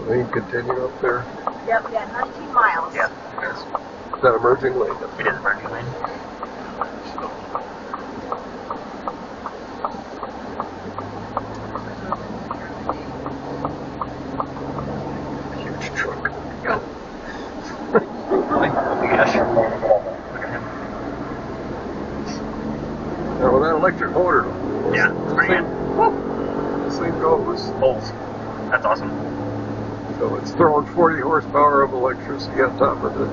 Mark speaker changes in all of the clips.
Speaker 1: Lane continue up there?
Speaker 2: Yep, we got 19 miles.
Speaker 3: Yeah.
Speaker 1: Yes. Is that emerging lane?
Speaker 3: It is emerging lane.
Speaker 1: Huge truck.
Speaker 3: Yeah. Oh my gosh. Look at him.
Speaker 1: Now with that electric motor,
Speaker 3: Yeah, it's pretty good.
Speaker 1: this thing goes.
Speaker 3: Bolts. That's awesome.
Speaker 1: So it's throwing 40 horsepower of electricity on top of the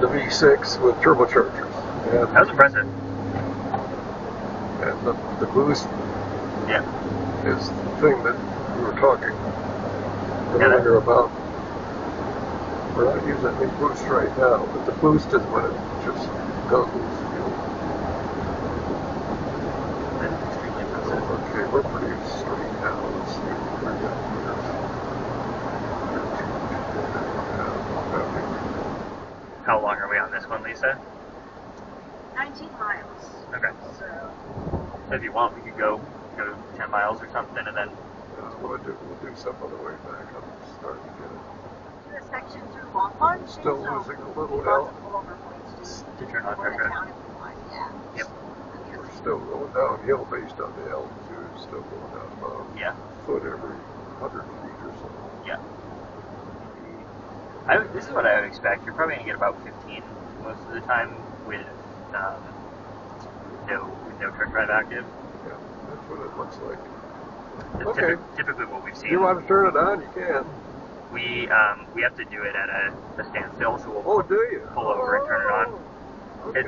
Speaker 1: V6 with turbochargers.
Speaker 3: That was impressive.
Speaker 1: And the boost
Speaker 3: Yeah.
Speaker 1: is the thing that we were talking earlier about. We're not using any boost right now, but the boost is when it just goes.
Speaker 3: That's extremely impressive.
Speaker 1: Okay, we're pretty straight now. Let's see what we're doing here.
Speaker 3: How long are we on this one, Lisa?
Speaker 2: 19 miles.
Speaker 3: Okay.
Speaker 2: So,
Speaker 3: If you want, we could go 10 miles or something, and then
Speaker 1: We'll do some on the way back. I'm starting to get it.
Speaker 2: do a section through Long Pond.
Speaker 1: Still
Speaker 2: so
Speaker 1: losing a little
Speaker 2: lots
Speaker 1: L.
Speaker 2: of pullover points
Speaker 3: to turn on
Speaker 2: for the
Speaker 3: trigger.
Speaker 2: town if we want. Yeah.
Speaker 3: Yep.
Speaker 1: We're still going downhill based on the altitude. Still going down about a
Speaker 3: Yeah.
Speaker 1: foot every 100 feet or so.
Speaker 3: Yeah. This is what I would expect. You're probably gonna get about 15 most of the time with no truck drive active.
Speaker 1: Yeah, that's what it looks like.
Speaker 3: That's
Speaker 1: Okay.
Speaker 3: typically what we've seen.
Speaker 1: If you want to turn it on, you can.
Speaker 3: We have to do it at a standstill, so we'll
Speaker 1: Oh, do you?
Speaker 3: pull over and turn it on.
Speaker 1: Okay.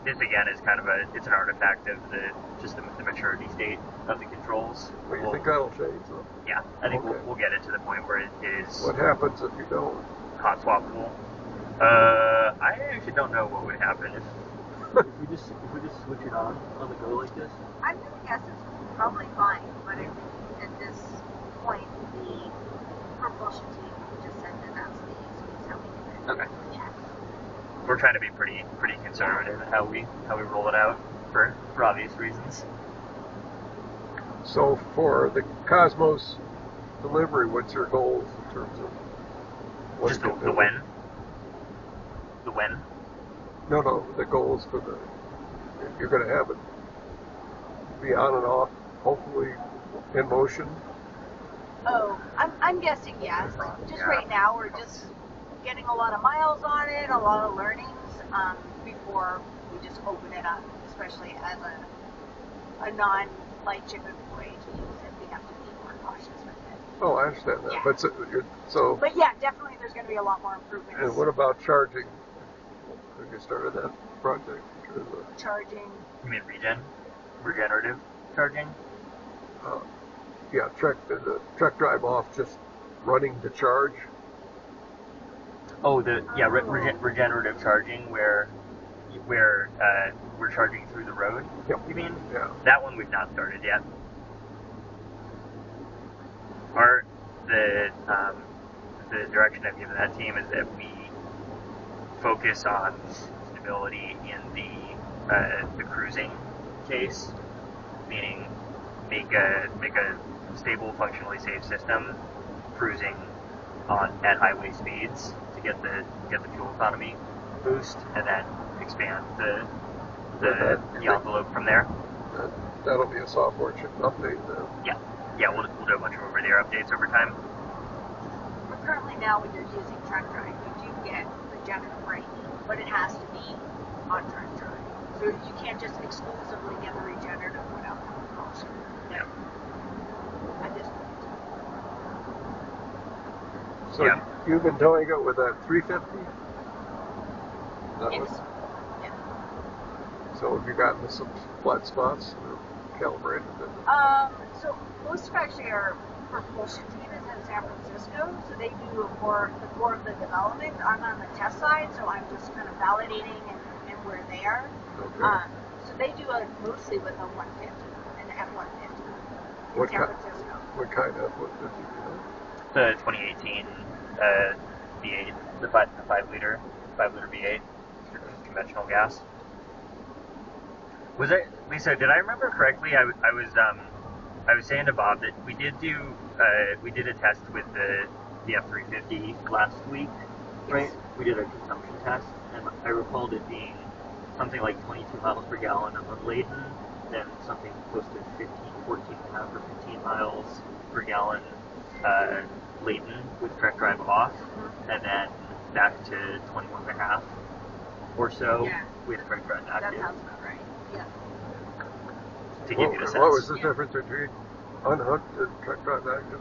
Speaker 3: This again is kind of it's an artifact of the maturity state of the controls.
Speaker 1: Well, you think that'll change though?
Speaker 3: Yeah, I think
Speaker 1: Okay.
Speaker 3: we'll get it to the point where it is
Speaker 1: What happens if you don't?
Speaker 3: hot swappable. I actually don't know what would happen if
Speaker 4: If we just switch it on the go like this.
Speaker 2: I'm going to guess it's probably fine, but I think at this point, the propulsion team just said that that's the easiest how we do it.
Speaker 3: Okay.
Speaker 2: Yeah.
Speaker 3: we're trying to be pretty conservative in how we roll it out for obvious reasons.
Speaker 1: So for the Cosmos delivery, what's your goals in terms of what
Speaker 3: Just
Speaker 1: it
Speaker 3: the
Speaker 1: can do?
Speaker 3: when. The when.
Speaker 1: No, the goals for the you're going to have it be on and off, hopefully in motion.
Speaker 2: Oh, I'm guessing yes. Just right now, we're just getting a lot of miles on it, a lot of learnings before we just open it up, especially as a non-LIghtShip employee to use it. We have to be more cautious with it.
Speaker 1: Oh, I understand that.
Speaker 2: Yeah.
Speaker 1: But
Speaker 2: But yeah, definitely there's going to be a lot more improvements.
Speaker 1: and what about charging? Have you started that project? Or
Speaker 2: Charging?
Speaker 3: You mean regenerative charging?
Speaker 1: Yeah, the truck drive off just running to charge.
Speaker 3: Oh, regenerative charging where we're charging through the road.
Speaker 1: Yep.
Speaker 3: You mean?
Speaker 1: Yeah.
Speaker 3: That one we've not started yet. The direction I've given that team is that we focus on stability in the cruising case, meaning make a stable, functionally safe system cruising at highway speeds to get the fuel economy boost, and then expand the envelope from there.
Speaker 1: That'll be a software update then.
Speaker 3: Yeah, we'll do a bunch of over-the-air updates over time.
Speaker 2: But currently now when you're using truck drive, you do get regenerative braking, but it has to be on truck drive. So you can't just exclusively get the regenerative without the propulsion.
Speaker 3: Yeah.
Speaker 2: At this point.
Speaker 1: So
Speaker 3: Yeah.
Speaker 1: you've been towing it with that 350?
Speaker 2: Yes. Yeah.
Speaker 1: So have you gotten to some flat spots or calibrated it?
Speaker 2: So most of actually our propulsion team is in San Francisco, so they do the core of the development. I'm on the test side, so I'm just kind of validating and we're there.
Speaker 1: Okay.
Speaker 2: So they do it mostly with a 150, an F-150 in
Speaker 1: What
Speaker 2: San
Speaker 1: kind?
Speaker 2: Francisco.
Speaker 1: What kind of F-150 do you have?
Speaker 3: The 2018 V8, the 5 liter V8, conventional gas. Was it, Lisa? Did I remember correctly? I I was saying to Bob that we did a test with the F-150 last week,
Speaker 4: Right. We did a consumption test, and I recalled it being something like 22 miles per gallon unladen, then something close to 14.5 or 15 miles per gallon laden with direct drive off, and then back to 21.5 or so with direct drive active.
Speaker 2: That sounds about right. Yeah.
Speaker 3: To give you a sense.
Speaker 1: What was the difference between unhooked and truck drive active?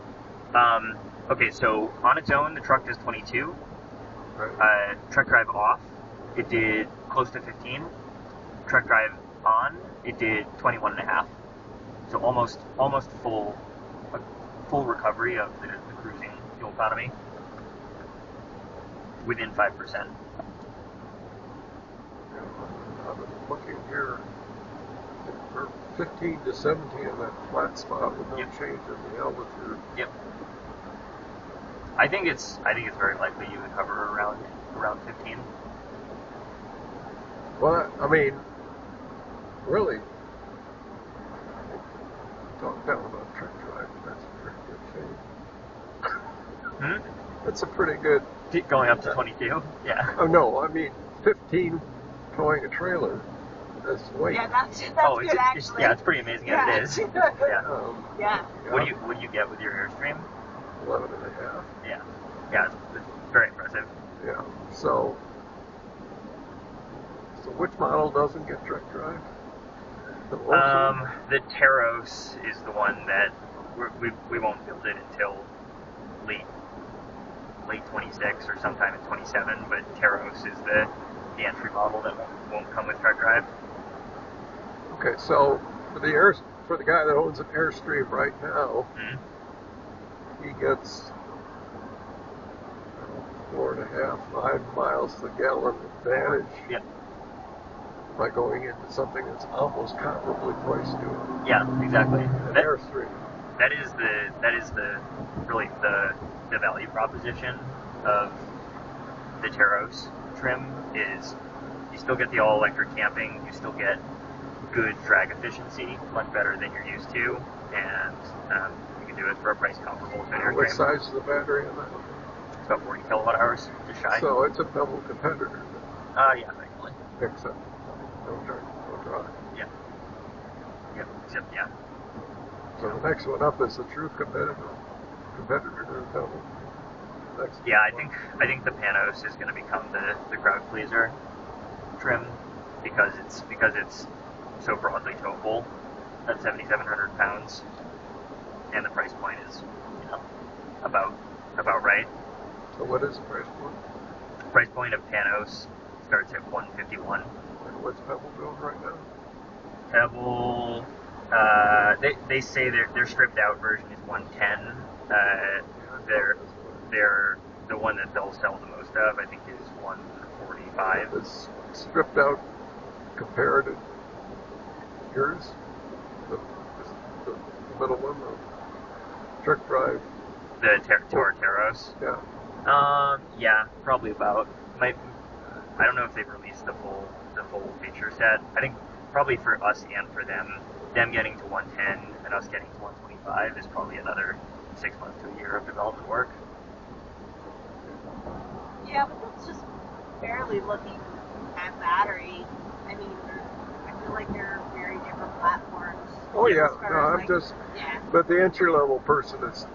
Speaker 3: Okay, so on its own, the truck does 22.
Speaker 1: Right.
Speaker 3: Truck drive off, it did close to 15. Truck drive on, it did 21.5. So almost full recovery of the cruising fuel economy within 5%.
Speaker 1: I was looking here for 15 to 17 in that flat spot with no change in the altitude.
Speaker 3: Yep. I think it's very likely you would hover around 15.
Speaker 1: Well, I mean, really, talk down about truck drive. That's a pretty good change. That's a pretty good.
Speaker 3: Going up to 22? Yeah.
Speaker 1: Oh no, I mean 15 towing a trailer. That's weight.
Speaker 2: Yeah, that's
Speaker 3: It's
Speaker 2: good actually.
Speaker 3: it's pretty amazing as it is. Yeah.
Speaker 2: Yeah.
Speaker 3: What do you get with your Airstream?
Speaker 1: 11 and a half.
Speaker 3: Yeah. Yeah, it's very impressive.
Speaker 1: Yeah. So which model doesn't get direct drive? The Wilson?
Speaker 3: The Taros is the one that we won't build it until late 26 or sometime in 27. But Taros is the entry model that won't come with direct drive.
Speaker 1: Okay, so for the guy that owns an Airstream right now, he gets 4.5, 5 miles per gallon advantage.
Speaker 3: Yep.
Speaker 1: By going into something that's almost comparably priced to it.
Speaker 3: Yeah, exactly.
Speaker 1: An Airstream.
Speaker 3: That is the really the value proposition of the Taros trim is you still get the all electric camping, you still get good drag efficiency, much better than you're used to, and you can do it for a price comparable to an Airstream.
Speaker 1: What size is the battery in that?
Speaker 3: It's about 40 kilowatt hours, just shy.
Speaker 1: So it's a double competitor.
Speaker 3: Yeah, thankfully.
Speaker 1: Except no drive.
Speaker 3: Yeah. Yep. Except yeah.
Speaker 1: So the next one up is the true competitor to the double.
Speaker 3: Yeah, I think the Panos is going to become the crowd pleaser trim because it's so broadly towable at 7,700 pounds, and the price point is about right.
Speaker 1: So what is the price point?
Speaker 3: The price point of Panos starts at 151.
Speaker 1: And what's Pebble doing right now?
Speaker 3: Pebble, they say their stripped out version is 110. The one that they'll sell the most of, I think, is 145.
Speaker 1: It's stripped out compared to yours, the middle one, the truck drive.
Speaker 3: The Taros.
Speaker 1: Yeah.
Speaker 3: Yeah, probably about. I don't know if they've released the full feature set. I think probably for us and for them getting to 110 and us getting to 125 is probably another 6 months to a year of development work.
Speaker 2: Yeah, but that's just barely looking at battery. I mean, I feel like they're very different platforms.
Speaker 1: Oh yeah,
Speaker 2: as far
Speaker 1: no,
Speaker 2: as,
Speaker 1: I'm just.
Speaker 2: Yeah.
Speaker 1: But the entry level person is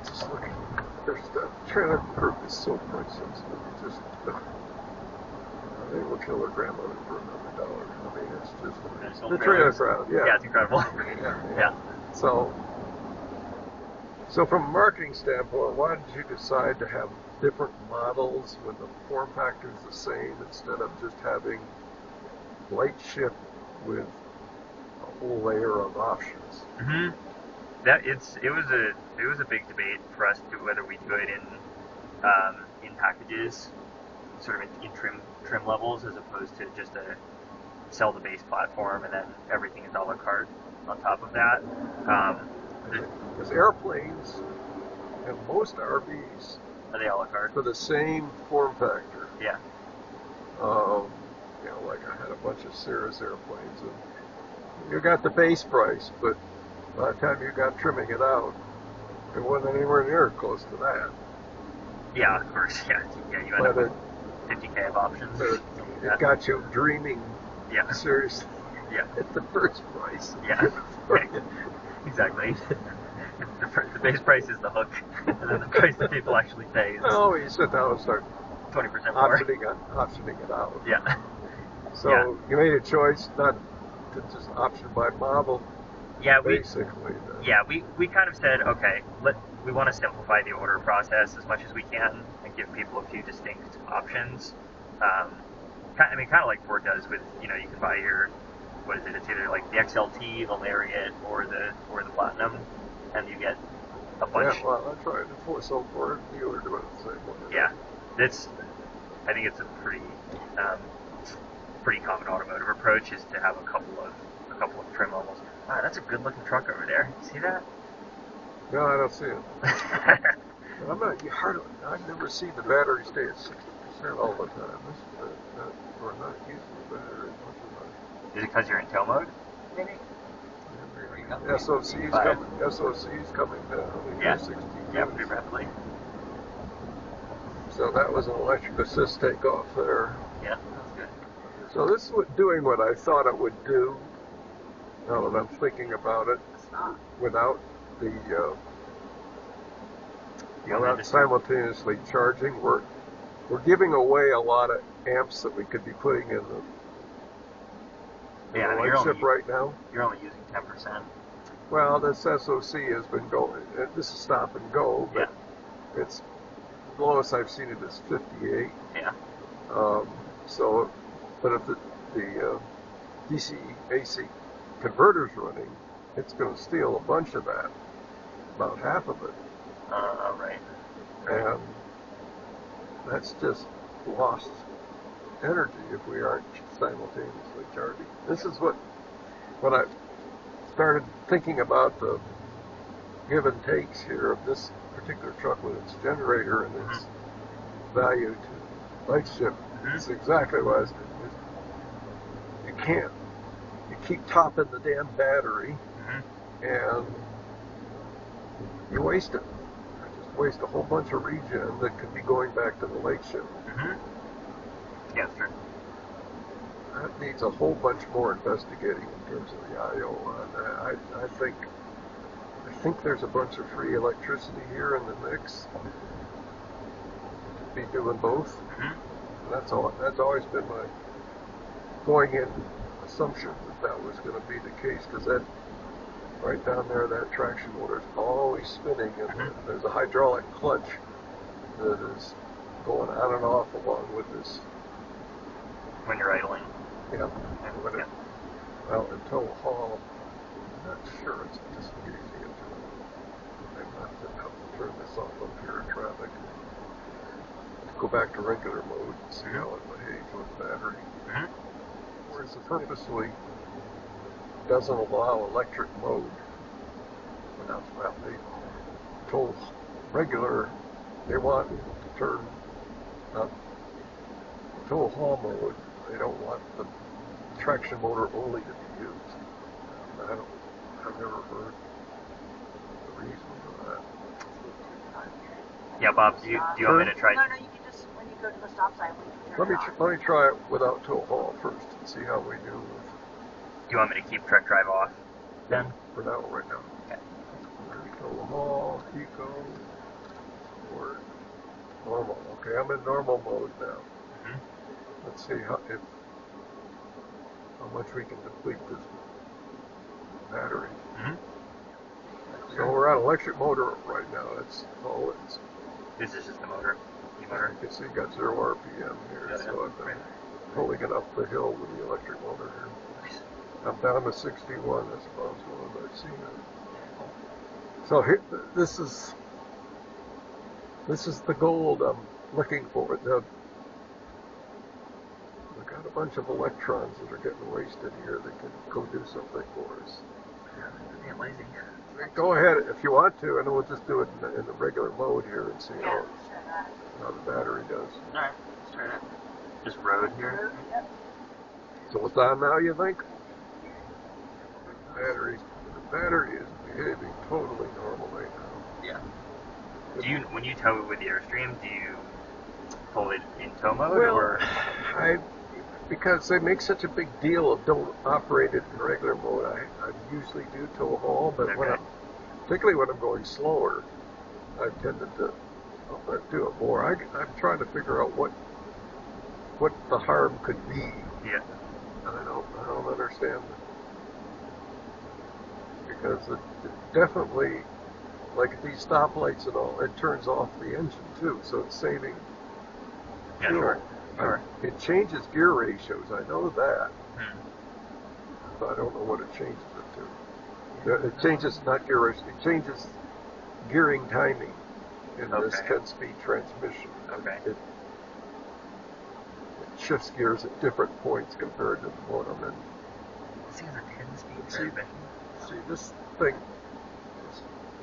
Speaker 1: just looking. Their stuff. Trailer group is so price sensitive. Just they will kill their grandmother for another $1. I mean, it's just the trailer crowd. Yeah.
Speaker 3: Yeah, it's incredible.
Speaker 1: Yeah. So from a marketing standpoint, why did you decide to have different models when the form factor is the same instead of just having LIGHTShip with a whole layer of options?
Speaker 3: Mm-hmm. It was a big debate for us to whether we do it in packages, sort of in trim levels, as opposed to just sell the base platform and then everything is a la carte on top of that.
Speaker 1: Because airplanes and most RVs
Speaker 3: Are they a la carte?
Speaker 1: for the same form factor.
Speaker 3: Yeah.
Speaker 1: Like I had a bunch of Cirrus airplanes, and you got the base price, but By the time you got trimming it out, it wasn't anywhere near close to that.
Speaker 3: Yeah, of course. Yeah, you end up
Speaker 1: But
Speaker 3: with 50K of options.
Speaker 1: it got you dreaming
Speaker 3: Yeah.
Speaker 1: seriously
Speaker 3: Yeah.
Speaker 1: at the first price.
Speaker 3: Yeah. Exactly. The base price is the hook, and then the price that people actually pay is
Speaker 1: Oh, you sit down and start
Speaker 3: 20% more.
Speaker 1: optioning it out.
Speaker 3: Yeah.
Speaker 1: So you made a choice not to just option by model.
Speaker 3: Yeah,
Speaker 1: basically.
Speaker 3: We kind of said, okay, we want to simplify the order process as much as we can and give people a few distinct options. Kind of like Ford does with, you can buy your, what is it? It's either like the XLT, the Lariat, or the Platinum, and you get a bunch.
Speaker 1: Yeah, well, I tried to so Ford dealer doing the same way.
Speaker 3: Yeah, I think it's a pretty common automotive approach is to have a couple of trim levels. Wow, that's a good looking truck over there. See that?
Speaker 1: No, I don't see it. I've never seen the battery stay at 60% all the time. We're not using the battery as much as I.
Speaker 3: Is it because you're in tow mode?
Speaker 2: Maybe.
Speaker 1: SOC's coming down.
Speaker 3: Yeah.
Speaker 1: 60.
Speaker 3: Yeah, pretty rapidly.
Speaker 1: So that was an electric assist takeoff there.
Speaker 3: Yeah, that's good.
Speaker 1: So this is doing what I thought it would do. Now that I'm thinking about it, without without simultaneously charging, we're giving away a lot of amps that we could be putting in the LIGHTShip right now.
Speaker 3: You're only using 10%.
Speaker 1: Well, this SOC has been going. This is stop and go, but it's the lowest I've seen it is 58.
Speaker 3: Yeah.
Speaker 1: But if the DC AC converter's running, it's going to steal a bunch of that, about half of it.
Speaker 3: Right.
Speaker 1: And that's just lost energy if we aren't simultaneously charging. This is when I started thinking about the give and takes here of this particular truck with its generator and its value to LIGHTShip. It's exactly what I was doing. You keep topping the damn battery and you waste it. You just waste a whole bunch of regen that could be going back to the LIGHTShip.
Speaker 3: Yeah, sure.
Speaker 1: That needs a whole bunch more investigating in terms of the I/O on that. I think there's a bunch of free electricity here in the mix to be doing both. That's always been my going in assumption that was going to be the case, because that right down there, that traction motor is always spinning, and there's a hydraulic clutch that is going on and off along with this.
Speaker 3: When you're idling.
Speaker 1: Yeah. Well, until haul, I'm not sure it's just easy until I have to turn this off up here in traffic. Go back to regular mode and see how it behaves with battery. Whereas it purposely doesn't allow electric mode. Well, they told regular they want to turn up tow haul mode. They don't want the traction motor only to be used. I've never heard the reason for that.
Speaker 3: Yeah, Bob, do you want me to try?
Speaker 2: No, you can just, when you go to the stop sign, we can turn it on.
Speaker 1: Let me try it without tow haul first and see how we do.
Speaker 3: Do you want me to keep truck drive off then?
Speaker 1: For now, right now.
Speaker 3: Okay.
Speaker 1: Tow haul, eco, sport, normal. Okay, I'm in normal mode now. Let's see how much we can deplete this battery. So we're on electric motor right now. That's all it's.
Speaker 3: This is just the motor. The motor.
Speaker 1: You can see it got 0 RPM here, so I've been pulling it up the hill with the electric motor here. I'm down to 61, I suppose, when I've seen it. So here, this is the gold I'm looking for. We've got a bunch of electrons that are getting wasted here that can go do something for us.
Speaker 3: Yeah, amazing.
Speaker 1: Go ahead if you want to, and we'll just do it in the regular mode here and see how the battery does.
Speaker 3: Alright, let's try that. Just road here.
Speaker 1: So it's on now, you think? The battery is behaving totally normally now.
Speaker 3: Yeah. Do you, when you tow with the Airstream, do you pull it in tow mode
Speaker 1: Well,
Speaker 3: or?
Speaker 1: because they make such a big deal of don't operate it in regular mode, I usually do tow haul, but particularly when I'm going slower, I've tended to do it more. I'm trying to figure out what the harm could be.
Speaker 3: Yeah.
Speaker 1: And I don't understand it. Because it definitely, like at these stoplights and all, it turns off the engine too, so it's saving fuel.
Speaker 3: Sure.
Speaker 1: It changes gear ratios, I know that,
Speaker 3: Hmm.
Speaker 1: but I don't know what it changes it to. It changes, not gear ratio, it changes gearing timing in this 10-speed transmission.
Speaker 3: Okay.
Speaker 1: It shifts gears at different points compared to the one I'm in.
Speaker 3: This thing has a 10-speed transmission.
Speaker 1: See, this thing,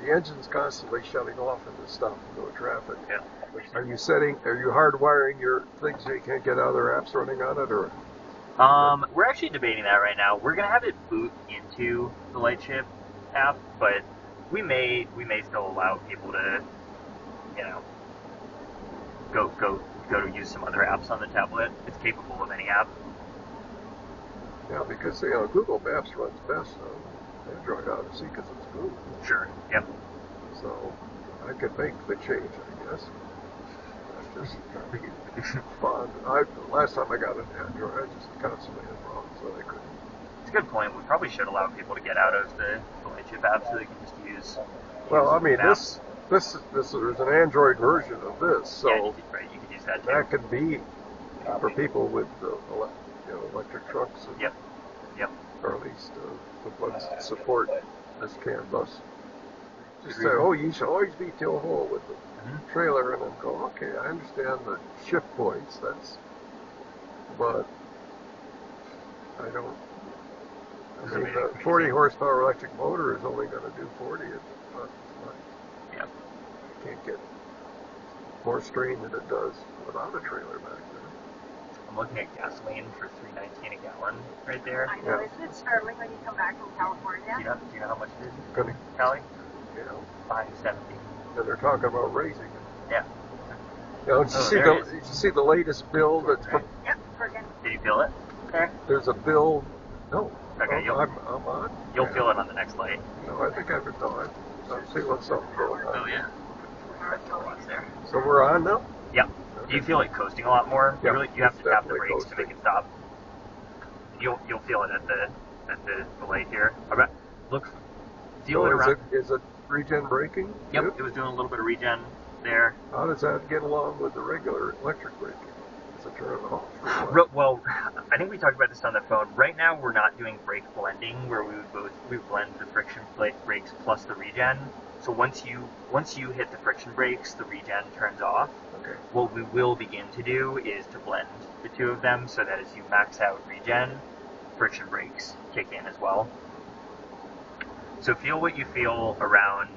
Speaker 1: the engine's constantly shutting off in the stop-and-go traffic.
Speaker 3: Yeah.
Speaker 1: Are you hardwiring your things so you can't get other apps running on it, or?
Speaker 3: We're actually debating that right now. We're gonna have it boot into the LIGHTShip app, but we may still allow people to, go to use some other apps on the tablet. It's capable of any app.
Speaker 1: Yeah, because Google Maps runs best on Android, obviously, because it's Google.
Speaker 3: Sure. Yep.
Speaker 1: So I could make the change, I guess. That's just trying to be fun. Last time I got an Android, I just constantly had problems, so I couldn't.
Speaker 3: It's a good point. We probably should allow people to get out of the LIGHTShip app so they can just use.
Speaker 1: Well, I mean,
Speaker 3: maps.
Speaker 1: this there's an Android version of this, so
Speaker 3: you could use that too.
Speaker 1: that could be for people with electric trucks. And,
Speaker 3: Yep.
Speaker 1: Or at least the ones that support this CAN bus. Just say, you should always be tow haul with the trailer, and then go, okay, I understand the shift points, but I don't. I mean, the 40 horsepower electric motor is only going to do 40. It's not.
Speaker 3: Yeah.
Speaker 1: You can't get more strain than it does without a trailer back there.
Speaker 3: I'm looking at gasoline for $3.19 a gallon right there.
Speaker 2: I know, isn't it startling when you come back from California?
Speaker 3: Do you know how much it is?
Speaker 1: Cali?
Speaker 3: $5.70.
Speaker 1: And they're talking about raising it.
Speaker 3: Yeah.
Speaker 1: Did you see the latest bill that's
Speaker 2: Yep, forget.
Speaker 3: Did you feel it? Okay.
Speaker 1: There's a bill. No.
Speaker 3: Okay,
Speaker 1: I'm on.
Speaker 3: You'll feel it on the next light.
Speaker 1: No, I think I've been on. I'll see what's something going on.
Speaker 3: Oh yeah. There.
Speaker 1: So we're on now?
Speaker 3: Yeah. Do you feel it coasting a lot more?
Speaker 1: Yeah,
Speaker 3: You have to tap the
Speaker 1: definitely
Speaker 3: brakes to make it stop. You'll feel it at the light here. Feel it around.
Speaker 1: Is it regen braking?
Speaker 3: Yep. It was doing a little bit of regen there.
Speaker 1: How does that get along with the regular electric braking? Does it turn it off?
Speaker 3: Well, I think we talked about this on the phone. Right now, we're not doing brake blending, where we blend the friction brakes plus the regen. So once you hit the friction brakes, the regen turns off.
Speaker 1: Okay.
Speaker 3: What we will begin to do is to blend the two of them, so that as you max out regen, friction brakes kick in as well. So feel what you feel around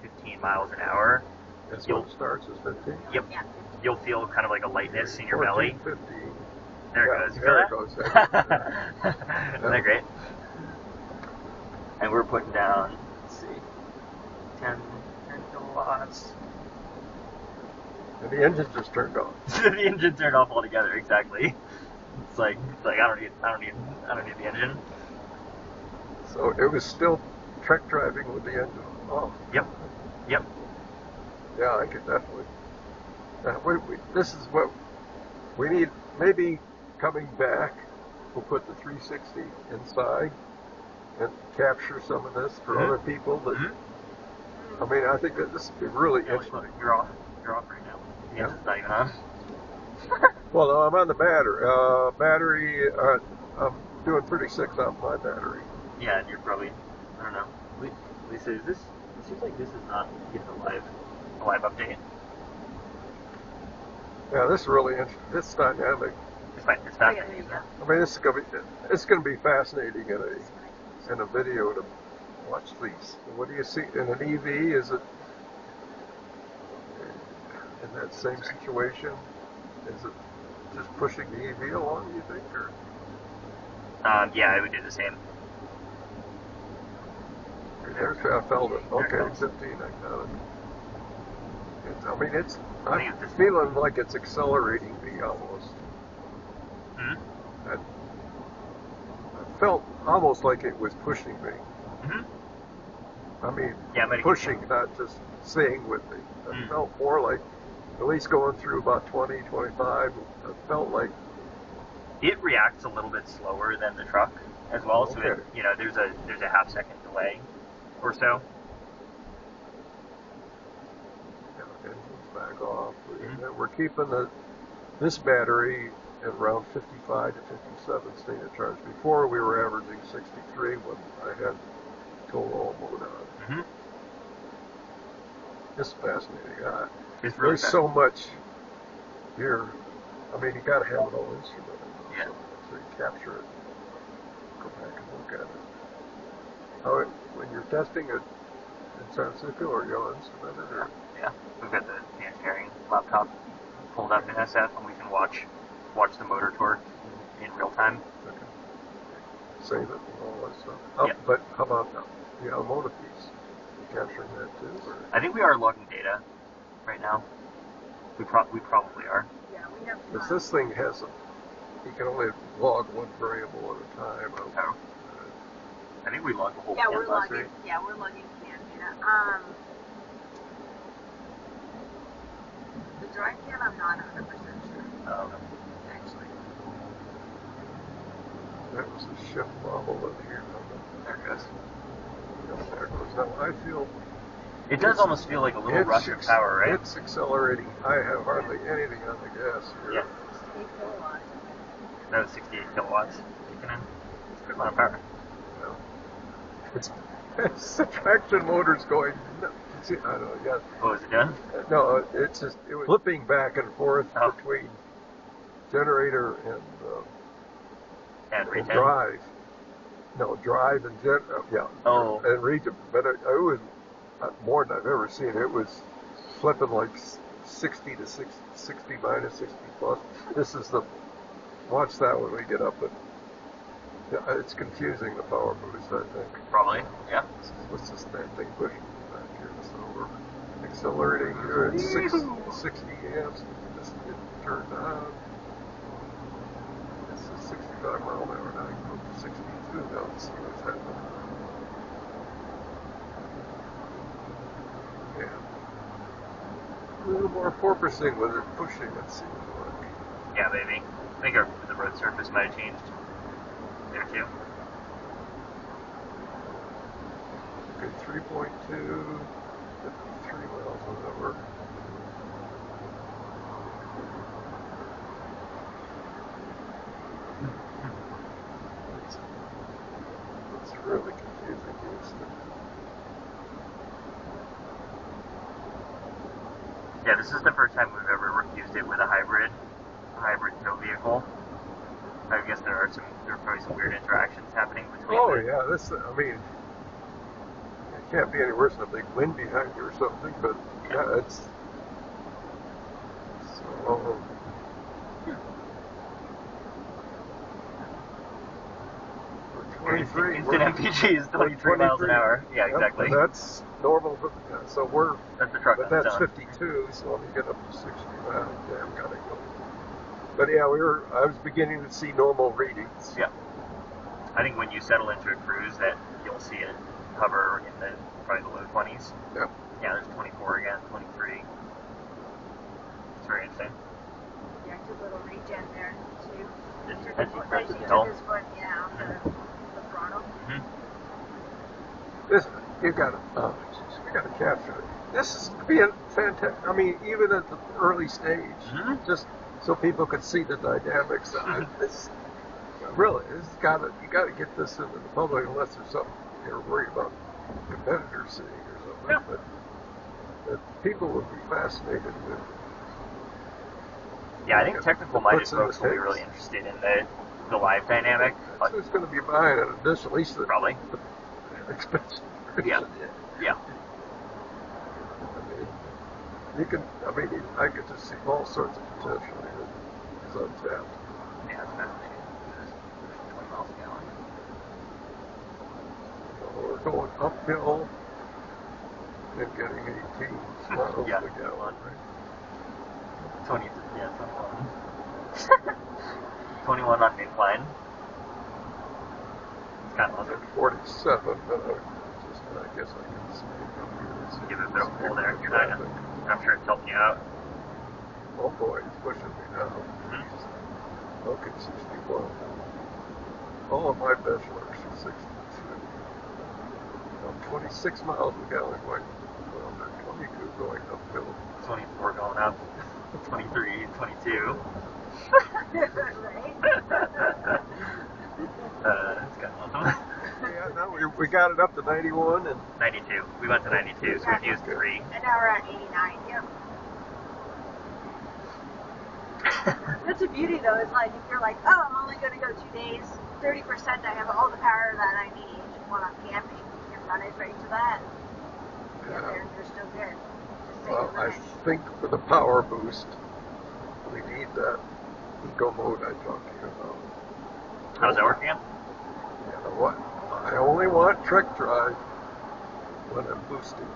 Speaker 3: 15 miles an hour.
Speaker 1: That's when it starts as 15?
Speaker 3: Yep.
Speaker 2: Yeah.
Speaker 3: You'll feel kind of like a lightness in your
Speaker 1: 14,
Speaker 3: belly.
Speaker 1: 15.
Speaker 3: There it goes.
Speaker 1: There it goes.
Speaker 3: Isn't that great? And we're putting down, let's see, 10 kilowatts.
Speaker 1: And the engine just turned off.
Speaker 3: The engine turned off altogether. Exactly. It's like I don't need the engine.
Speaker 1: So it was still truck driving with the engine off.
Speaker 3: Yep.
Speaker 1: Yeah, I could definitely. This is what we need. Maybe coming back, we'll put the 360 inside and capture some of this for other people. That I mean, I think that this would be really interesting.
Speaker 3: You're off right now. The engine's not even on.
Speaker 1: Well, no, I'm on the battery. I'm doing 36 on my battery.
Speaker 3: Yeah, and you're probably, I don't know. Lisa, it seems like this is not getting a live update.
Speaker 1: Yeah, this is really interesting. This is dynamic.
Speaker 3: It's fascinating, isn't it?
Speaker 1: I mean, it's going to be fascinating in a video to watch these. What do you see in an EV? Is it in that same situation? Is it just pushing the EV along, you think, or?
Speaker 3: Yeah, I would do the same.
Speaker 1: There's, I felt it. Okay, 15, I got it. I mean, I'm feeling like it's accelerating me almost.
Speaker 3: Hmm?
Speaker 1: I felt almost like it was pushing me.
Speaker 3: Hmm?
Speaker 1: I mean,
Speaker 3: Yeah,
Speaker 1: pushing, not just staying with me. It felt more like, at least going through about 20, 25, it felt like...
Speaker 3: It reacts a little bit slower than the truck as well,
Speaker 1: Okay.
Speaker 3: so it, there's a half-second delay or so.
Speaker 1: Engine's back off. We're keeping this battery at around 55 to 57 state of charge. Before we were averaging 63 when I had total mode on.
Speaker 3: Mm-hmm.
Speaker 1: This is fascinating.
Speaker 3: It's really
Speaker 1: There's so much here. I mean, you got to have an old instrument
Speaker 3: Yeah.
Speaker 1: so you capture it. Go back and look at it. When you're testing it in San Francisco, or you'll instrument it? Or?
Speaker 3: Yeah. We've got the engineering laptop pulled up in SF, and we can watch the motor torque in real time.
Speaker 1: Okay. Save it and all that stuff. Oh,
Speaker 3: Yeah.
Speaker 1: But how about the automotive piece? You capturing that too? Or?
Speaker 3: I think we are logging data right now. We probably are.
Speaker 2: Yeah, we have.
Speaker 1: Because this thing has you can only log one variable at a time.
Speaker 3: Oh. I think we logged the whole
Speaker 2: Yeah,
Speaker 3: CAN
Speaker 2: we're
Speaker 3: bus,
Speaker 2: logging.
Speaker 3: right?
Speaker 2: Yeah, we're logging CAN data. The dry CAN, I'm not 100% sure. Actually.
Speaker 1: That was a shift bobble in here.
Speaker 3: There it goes.
Speaker 1: There it goes. Now I feel
Speaker 3: It does almost feel like a little rush of power, right?
Speaker 1: It's accelerating. I have hardly anything on the gas here.
Speaker 3: Yeah.
Speaker 2: 8 kilowatts.
Speaker 3: That was 68 kilowatts taken in. It's a good amount of power.
Speaker 1: Well, it's the traction motor's going. I don't know. Yeah.
Speaker 3: What was it doing?
Speaker 1: No, it was flipping back and forth
Speaker 3: Oh.
Speaker 1: between generator and
Speaker 3: And
Speaker 1: drive. No, drive and yeah.
Speaker 3: Oh.
Speaker 1: And region, but it was more than I've ever seen. It was flipping like 60 to 60 minus 60 plus. This is watch that when we get up and it's confusing the PowerBoost, I think.
Speaker 3: Probably, yeah.
Speaker 1: What's this damn thing pushing back here? So we're accelerating here at 60 amps. This get turned on. This is 65 mile an hour. Now I can go to 62 now and see what's happening. Yeah. A little more porpoising with it pushing, it seems like.
Speaker 3: Yeah, maybe. I think the road surface might have changed there too.
Speaker 1: Okay, 3.2, 53 miles an hour. It's really confusing.
Speaker 3: Yeah, this is the first time we've ever used it with a hybrid tow vehicle. I guess there are probably some weird interactions happening between.
Speaker 1: Oh yeah, I mean, it can't be any worse than a big wind behind you or something, but yeah, it's so.
Speaker 3: Instant MPG is 23 miles an hour. Yeah, exactly.
Speaker 1: Yep, that's normal. So
Speaker 3: that's the truck.
Speaker 1: But that's 52. So when you get up to 60, damn, gotta go. But yeah, I was beginning to see normal readings.
Speaker 3: Yeah. I think when you settle into a cruise, that you'll see it hover in probably the low 20s.
Speaker 1: Yep.
Speaker 3: Yeah, there's 24 again, 23. It's very interesting.
Speaker 2: Yeah, good little regen there too.
Speaker 3: As you
Speaker 2: As
Speaker 3: press
Speaker 2: he
Speaker 3: the
Speaker 2: took
Speaker 3: pedal.
Speaker 2: his foot, yeah, off the throttle.
Speaker 3: Mm-hmm.
Speaker 1: You gotta capture it. This is being fantastic. I mean, even at the early stage, just so people could see the dynamics. You gotta get this into the public unless there's something you're worried about competitors seeing or something.
Speaker 3: Yeah.
Speaker 1: But people would be fascinated with.
Speaker 3: Yeah, I think technical minded folks will be really interested in the live dynamic.
Speaker 1: That's who's going to be buying it initially, at least
Speaker 3: Probably.
Speaker 1: the expensive
Speaker 3: Yeah. Yeah.
Speaker 1: I could just see all sorts of potential here. It's untapped.
Speaker 3: Yeah, it's fascinating. 20 miles a gallon.
Speaker 1: Lord. going uphill and getting 18 miles
Speaker 3: Yeah.
Speaker 1: a gallon, right?
Speaker 3: 21. 21 on incline. It's kind of awesome.
Speaker 1: At 47, but I guess I can speak up here.
Speaker 3: Give it a bit of pull there.
Speaker 1: Traffic.
Speaker 3: I'm sure it's helping you out.
Speaker 1: Oh boy, he's pushing me now.
Speaker 3: Mhm.
Speaker 1: Okay, 61. All of my benchmarks are 62. I'm 26 miles a gallon going, well, they're 22 going uphill.
Speaker 3: 24 going up. 23, 22.
Speaker 2: Right?
Speaker 3: It's kind of awesome.
Speaker 1: Yeah, now we got it up to 91 and
Speaker 3: 92. We went to 92, so we've used 3.
Speaker 2: And now we're at 89. Yep. That's the beauty though, is like if you're like, oh, I'm only going to go 2 days, 30% I have all the power that I need when I'm camping. You can run it right to that.
Speaker 1: yeah.
Speaker 2: You're still good. Just
Speaker 1: Well,
Speaker 2: take
Speaker 1: I
Speaker 2: the
Speaker 1: think for the PowerBoost, we need that eco mode I talked to you about.
Speaker 3: How's that working?
Speaker 1: You know what? I only want Trek Drive when I'm boosting.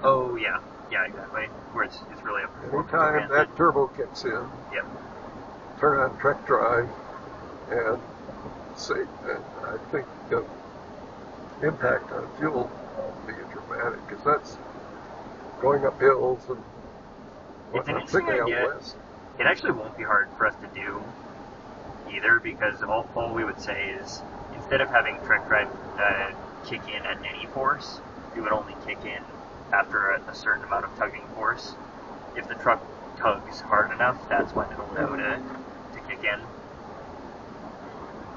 Speaker 3: Oh, yeah. Yeah, exactly. Where it's really a performance
Speaker 1: Anytime
Speaker 3: oriented.
Speaker 1: that turbo kicks in,
Speaker 3: Yep.
Speaker 1: turn on Trek Drive and say, and I think the impact on fuel will be dramatic because that's going up hills and
Speaker 3: It's an
Speaker 1: whatnot,
Speaker 3: interesting
Speaker 1: particularly
Speaker 3: idea.
Speaker 1: out west.
Speaker 3: It actually won't be hard for us to do either because all we would say is instead of having Trek Drive kick in at any force, it would only kick in after a certain amount of tugging force. If the truck tugs hard enough, that's when it'll know to kick in.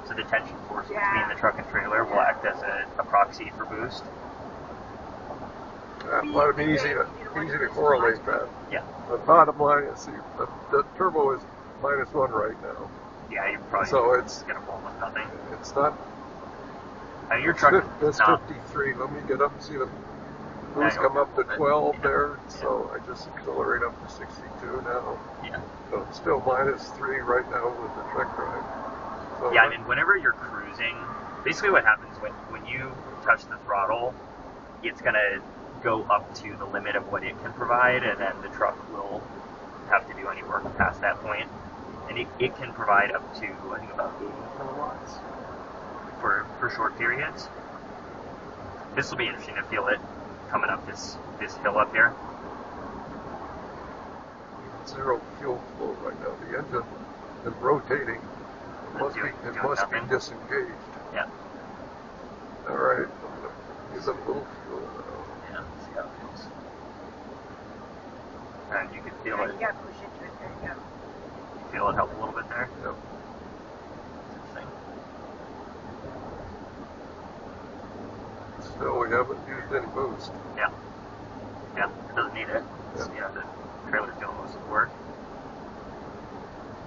Speaker 3: So the tension force between the truck and trailer will act as a proxy for boost.
Speaker 1: Well, it'd be easy to correlate that.
Speaker 3: Yeah.
Speaker 1: The bottom line is the turbo is -1 right now.
Speaker 3: Yeah, you're probably
Speaker 1: So it's
Speaker 3: gonna pull almost nothing.
Speaker 1: it's not.
Speaker 3: I mean, your truck
Speaker 1: It's
Speaker 3: is not.
Speaker 1: 53. Let me get up and see the boost
Speaker 3: Yeah,
Speaker 1: come up to
Speaker 3: but-
Speaker 1: 12
Speaker 3: yeah.
Speaker 1: there. So I just accelerate up to 62 now.
Speaker 3: Yeah.
Speaker 1: So it's still -3 right now with the Trek Drive. So
Speaker 3: Yeah, I mean, whenever you're cruising, basically what happens when you touch the throttle, it's gonna go up to the limit of what it can provide, and then the truck will have to do any work past that point. And it can provide up to, I think, about 80 kilowatts for short periods. This will be interesting to feel it coming up this hill up here.
Speaker 1: zero fuel flow right now. The engine is rotating. It must
Speaker 3: Doing
Speaker 1: be
Speaker 3: nothing.
Speaker 1: disengaged.
Speaker 3: Yeah.
Speaker 1: All right. I'm gonna use a little fuel now.
Speaker 3: Yeah. See how it feels. And you can feel
Speaker 2: Yeah,
Speaker 3: it.
Speaker 2: you gotta push into it. There you go.
Speaker 3: Feel it help a little bit there.
Speaker 1: Yep.
Speaker 3: Interesting.
Speaker 1: Still, we haven't used any boost.
Speaker 3: Yeah. Yeah. It doesn't need it. It's, the trailer's doing most of the work.